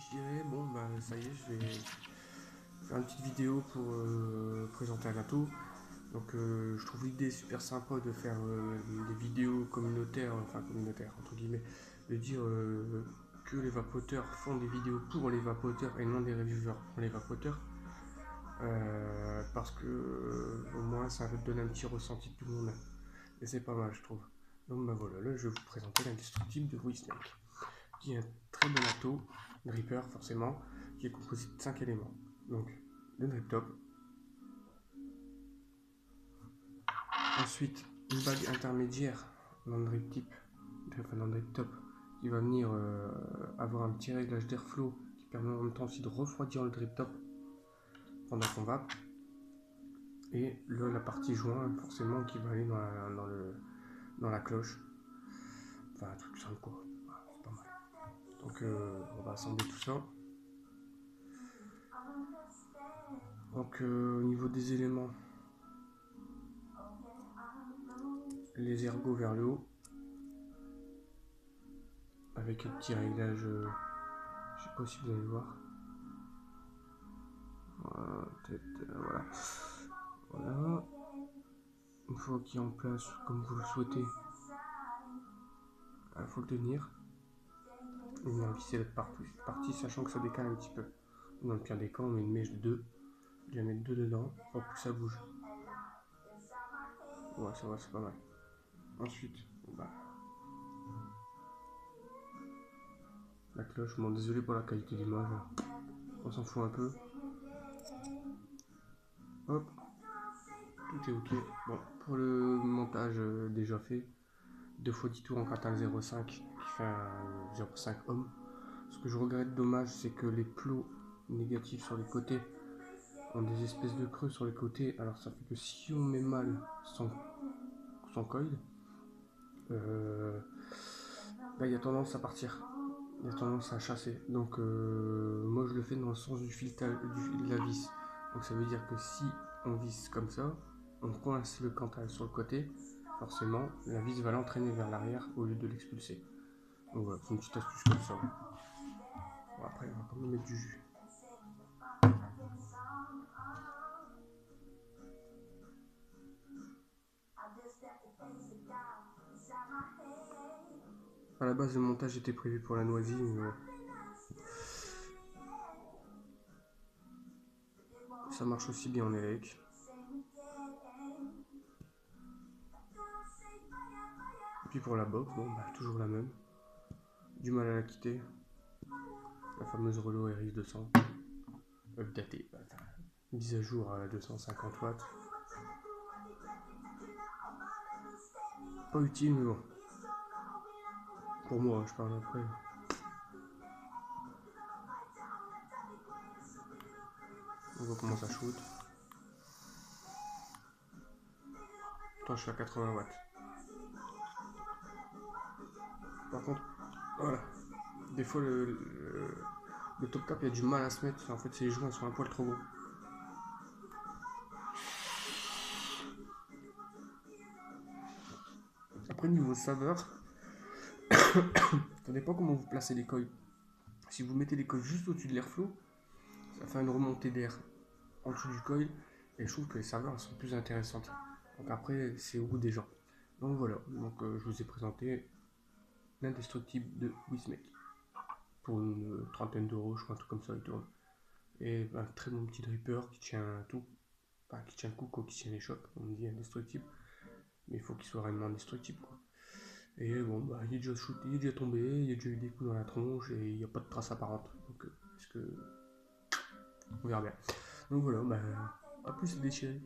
je dirais, bon bah ça y est, je vais faire une petite vidéo pour présenter un gâteau. Donc je trouve l'idée super sympa de faire des vidéos communautaires, enfin communautaires entre guillemets, de dire que les vapoteurs font des vidéos pour les vapoteurs et non des reviewers pour les vapoteurs. Parce que au moins ça va donner un petit ressenti de tout le monde. Et c'est pas mal je trouve. Donc bah voilà, là je vais vous présenter l'indestructible de WeSnake, qui est un très bon gâteau, dripper forcément, qui est composé de 5 éléments. Donc le drip top, ensuite une bague intermédiaire dans le drip tip, enfin dans le drip top, qui va venir avoir un petit réglage d'airflow qui permet en même temps aussi de refroidir le drip top pendant qu'on vape. Et la partie joint forcément qui va aller dans la cloche, enfin un truc simple quoi, voilà, c'est pas mal. Donc on va assembler tout ça. Donc au niveau des éléments, les ergots vers le haut, avec un petit réglage, je sais pas si vous allez voir, voilà, voilà. Voilà. Une fois qu'il est en place comme vous le souhaitez, il faut le tenir. Et venir visser l'autre partie, sachant que ça décale un petit peu. Dans le pire des cas, on met une mèche de 2. Je vais mettre 2 dedans pour que ça bouge. Ouais, ça va, c'est pas mal. Ensuite, bah, la cloche, bon désolé pour la qualité d'image, on s'en fout un peu. Hop, tout est ok. Bon, pour le montage déjà fait, 2 fois 10 tours en catal 0,5 qui fait un 0,5 ohm. Ce que je regrette dommage, c'est que les plots négatifs sur les côtés ont des espèces de creux sur les côtés. Alors ça fait que si on met mal son coil, bah, il y a tendance à partir. Il y a tendance à chasser. Donc moi je le fais dans le sens du fil de la vis. Donc ça veut dire que si on visse comme ça, on coince le cantal sur le côté, forcément la vis va l'entraîner vers l'arrière au lieu de l'expulser. Donc voilà, c'est une petite astuce comme ça. Bon, après on va quand même mettre du jus. À la base le montage était prévu pour la noisille, mais ça marche aussi bien en élec. Et puis pour la box, bon bah toujours la même. Du mal à la quitter. La fameuse Relo RX 200. Updatée. Mise à jour à 250 watts. Pas utile, mais bon. Pour moi, je parle après. On voit comment ça shoot. Toi, je suis à 80 watts. Par contre, voilà. Des fois, le top cap, il y a du mal à se mettre. En fait, les joints sont un poil trop gros. Après, niveau saveur, ça dépend comment vous placez les coils. Si vous mettez les coils juste au-dessus de l'airflow, ça fait une remontée d'air en dessous du coil. Et je trouve que les saveurs sont plus intéressantes. Donc après, c'est au goût des gens. Donc voilà, donc je vous ai présenté l'indestructible de WeSnake pour une trentaine d'euros, je crois, un truc comme ça, il tourne. Et un très bon petit dripper qui tient tout, enfin qui tient le coup, quoi, qui tient les chocs, on me dit indestructible, mais il faut qu'il soit réellement indestructible, quoi. Et bon, bah, il est déjà shooté, il est déjà tombé, il y a déjà eu des coups dans la tronche et il n'y a pas de traces apparentes. Donc, est-ce que. On verra bien. Donc voilà, bah, à plus les déchirés.